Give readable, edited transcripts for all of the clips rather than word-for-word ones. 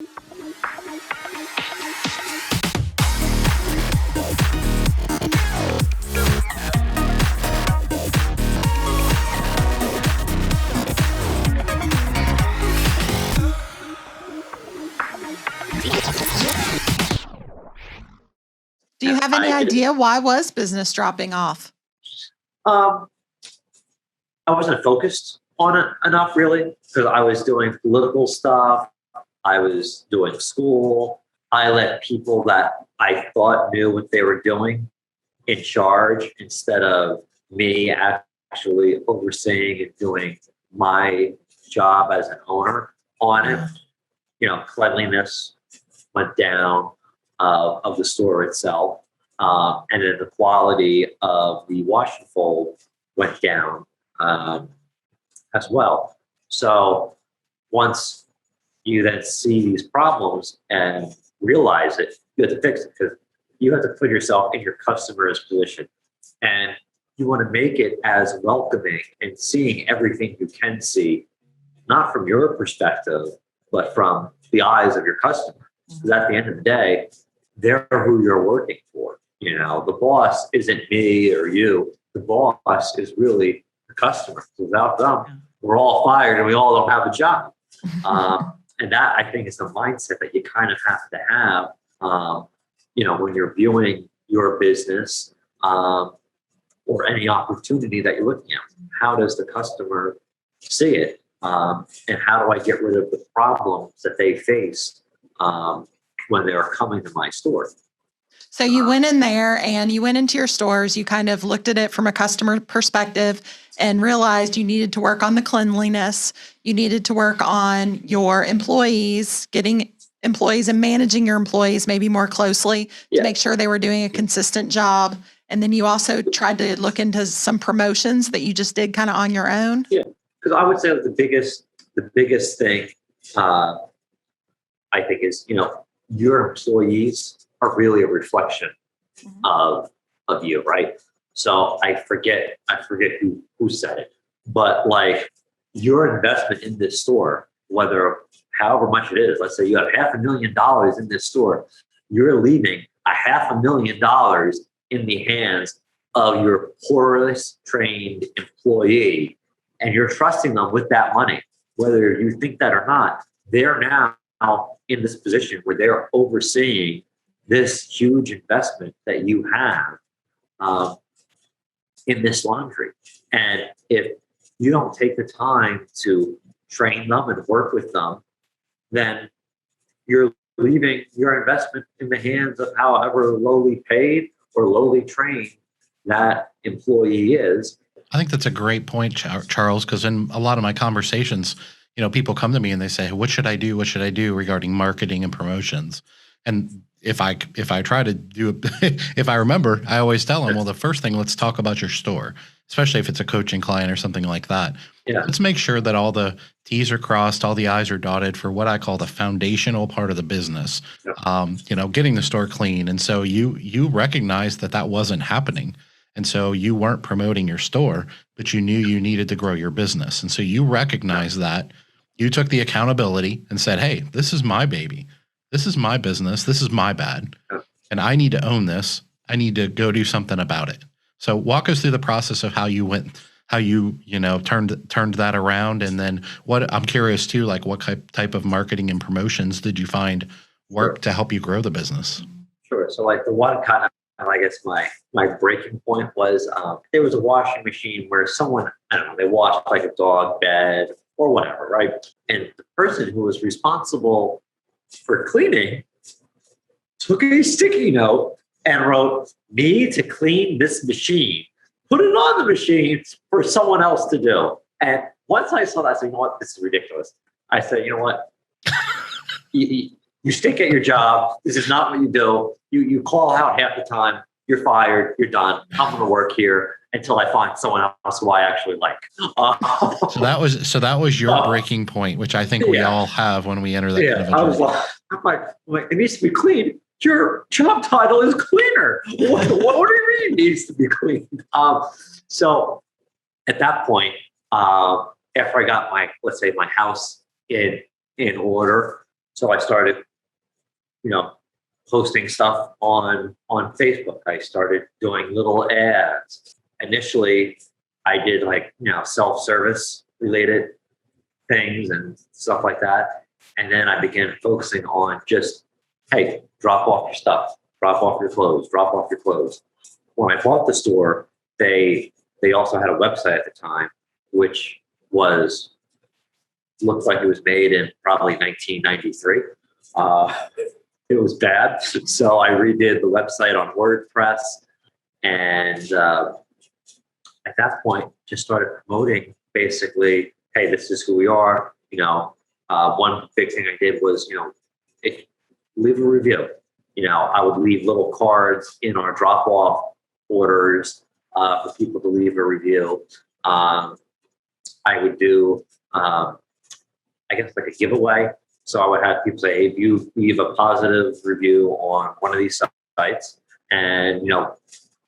Do you have any idea why was business dropping off? I wasn't focused on it enough, really, because I was doing political stuff. I was doing school. I let people that I thought knew what they were doing in charge instead of me actually overseeing and doing my job as an owner on it. Cleanliness went down of the store itself. And then the quality of the wash and fold went down as well. So once you then see these problems and realize it, you have to fix it, because you have to put yourself in your customer's position. And you want to make it as welcoming and seeing everything you can see, not from your perspective, but from the eyes of your customer. Because at the end of the day, they're who you're working for. The boss isn't me or you. The boss is really the customer. Without them, we're all fired and we all don't have a job. And that, I think, is the mindset that you kind of have to have, when you're viewing your business or any opportunity that you're looking at. How does the customer see it? And how do I get rid of the problems that they face when they're coming to my store? So you went in there and you went into your stores, you kind of looked at it from a customer perspective and realized you needed to work on the cleanliness. You needed to work on your employees, getting employees and managing your employees maybe more closely to make sure they were doing a consistent job. And then you also tried to look into some promotions that you just did kind of on your own. Yeah, because I would say that the biggest thing I think is, your employees are really a reflection of you, right? So I forget who said it, but like your investment in this store, however much it is, let's say you have $500,000 in this store, you're leaving $500,000 in the hands of your poorest trained employee, and you're trusting them with that money, whether you think that or not. They're now in this position where they're overseeing this huge investment that you have in this laundry. And if you don't take the time to train them and work with them, then you're leaving your investment in the hands of however lowly paid or lowly trained that employee is. I think that's a great point, Charles, because in a lot of my conversations, people come to me and they say, what should I do? What should I do regarding marketing and promotions? And if I try to do it, if I remember, I always tell them, well, the first thing, let's talk about your store, especially if it's a coaching client or something like that. Yeah. Let's make sure that all the T's are crossed, all the I's are dotted for what I call the foundational part of the business, getting the store clean. And so you recognized that wasn't happening. And so you weren't promoting your store, but you knew you needed to grow your business. And so you recognized that. You took the accountability and said, hey, this is my baby. This is my business. This is my bad. And I need to own this. I need to go do something about it. So walk us through the process of how you turned that around. And then I'm curious too, like what type of marketing and promotions did you find work to help you grow the business? Sure. So like the one kind of, I guess my breaking point was there was a washing machine where someone, they washed like a dog bed or whatever, right? And the person who was responsible for cleaning took a sticky note and wrote, "Me to clean this machine." Put it on the machine for someone else to do. And once I saw that, I said, you know what? This is ridiculous. I said, you know what? You stink at your job. This is not what you do. You call out half the time. You're fired. You're done. I'm going to work here until I find someone else who I actually like. So that was your breaking point, which I think we all have when we enter that kind of a journey. I'm like, it needs to be clean. Your job title is cleaner. What do you mean it needs to be cleaned? So at that point, after I got my house in order, So I started, posting stuff on Facebook. I started doing little ads. Initially, I did self-service related things and stuff like that. And then I began focusing on just, hey, drop off your stuff, drop off your clothes, drop off your clothes. When I bought the store, they also had a website at the time, which looked like it was made in probably 1993. It was bad. So I redid the website on WordPress. And at that point, just started promoting basically, hey, this is who we are. One big thing I did was, leave a review. I would leave little cards in our drop-off orders for people to leave a review. I would do, like a giveaway. So I would have people say, hey, if you leave a positive review on one of these sites, and,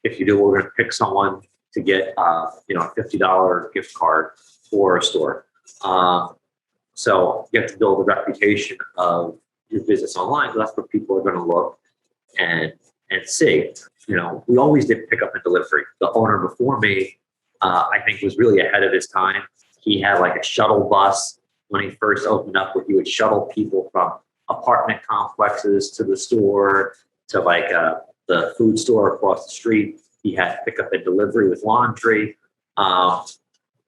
if you do, we're going to pick someone to get, a $50 gift card for a store. So you have to build a reputation of your business online, because that's what people are going to look and see. We always did pick up and delivery. The owner before me, I think, was really ahead of his time. He had like a shuttle bus when he first opened up, where he would shuttle people from apartment complexes to the store, to the food store across the street. He had pickup and delivery with laundry. And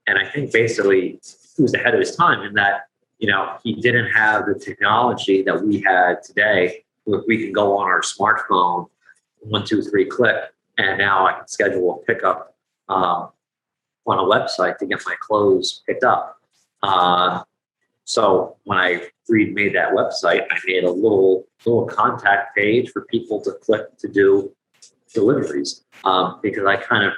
I think basically he was ahead of his time in that, he didn't have the technology that we had today, where we can go on our smartphone, 1, 2, 3 click, and now I can schedule a pickup on a website to get my clothes picked up. So when I remade that website, I made a little contact page for people to click to do deliveries, because I kind of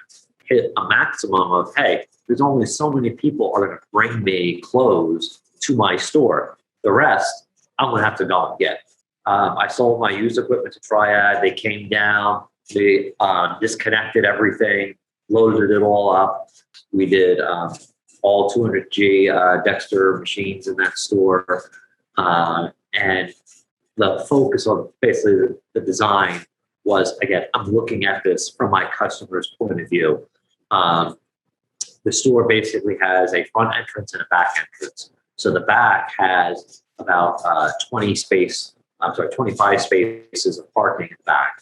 hit a maximum of, hey, there's only so many people are going to bring me clothes to my store. The rest, I'm going to have to go and get. I sold my used equipment to Triad. They came down, they disconnected everything, loaded it all up. We did all 200G Dexter machines in that store. And the focus of basically the design was, again, I'm looking at this from my customer's point of view. The store basically has a front entrance and a back entrance. So the back has about 25 spaces of parking in the back.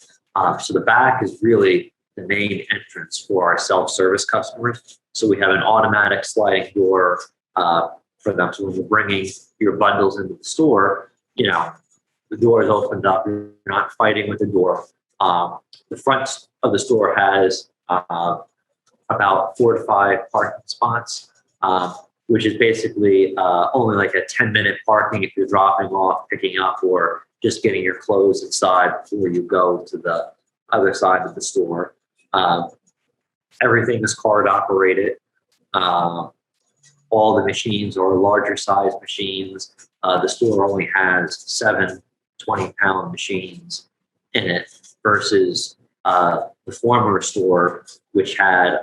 So the back is really the main entrance for our self-service customers. So we have an automatic sliding door for them. So when you're bringing your bundles into the store, the door is opened up. You're not fighting with the door. The front of the store has about 4 to 5 parking spots, which is basically only like a 10-minute parking if you're dropping off, picking up, or just getting your clothes inside before you go to the other side of the store. Everything is card operated. All the machines are larger size machines. The store only has 7 20-pound machines in it versus the former store, which had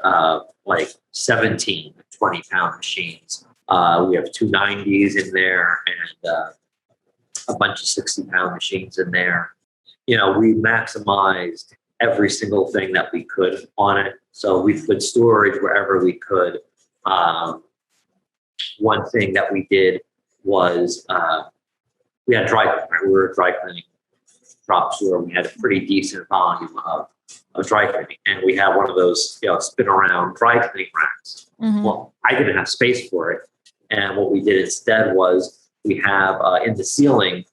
17 20-pound machines. We have 2 90s in there and a bunch of 60-pound machines in there. We maximized every single thing that we could on it. So we put storage wherever we could. One thing that we did was we had dry cleaning. Right? We were a dry cleaning drop store. We had a pretty decent volume of dry cleaning, and we had one of those spin around dry cleaning racks. Mm-hmm. Well, I didn't have space for it, and what we did instead was we have in the ceiling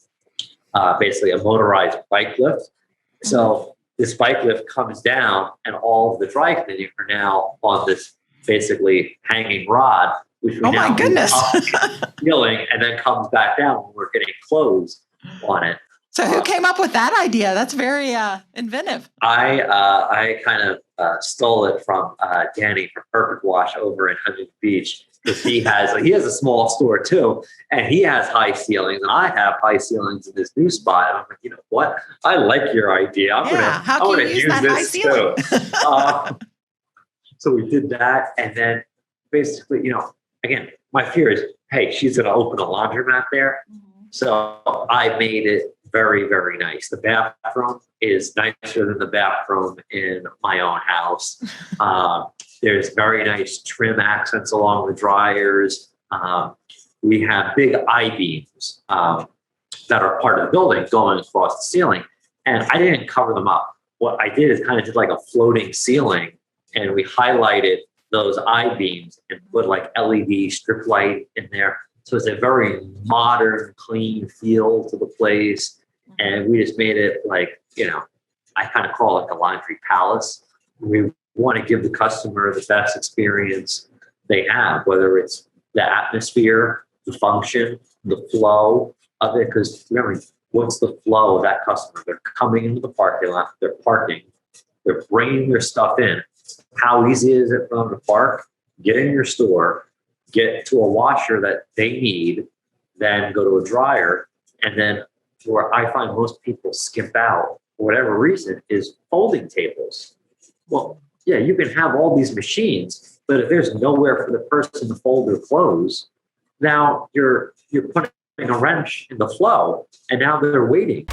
basically a motorized bike lift. Mm-hmm. So this bike lift comes down, and all of the dry cleaning are now on this basically hanging rod, which we now my goodness, up the ceiling, and then comes back down when we're getting clothes on it. So who came up with that idea? That's very inventive. I kind of stole it from Danny from Perfect Wash over in Huntington Beach, because he has a small store too, and he has high ceilings, and I have high ceilings in this new spot. And I'm like, you know what? I like your idea. I'm gonna use this too. So we did that, and then basically, again, my fear is, hey, she's gonna open a laundromat there. Mm-hmm. So I made it very, very nice. The bathroom is nicer than the bathroom in my own house. There's very nice trim accents along the dryers. We have big I-beams that are part of the building going across the ceiling. And I didn't cover them up. What I did is kind of did like a floating ceiling, and we highlighted those I-beams and put like LED strip light in there. So it's a very modern, clean feel to the place. And we just made it like, I kind of call it a laundry palace. We want to give the customer the best experience they have, whether it's the atmosphere, the function, the flow of it. Because remember, what's the flow of that customer? They're coming into the parking lot, they're parking, they're bringing their stuff in. How easy is it for them to park, get in your store, get to a washer that they need, then go to a dryer? And then where I find most people skip out, for whatever reason, is folding tables. Well, yeah, you can have all these machines, but if there's nowhere for the person to fold their clothes, now you're putting a wrench in the flow, and now they're waiting.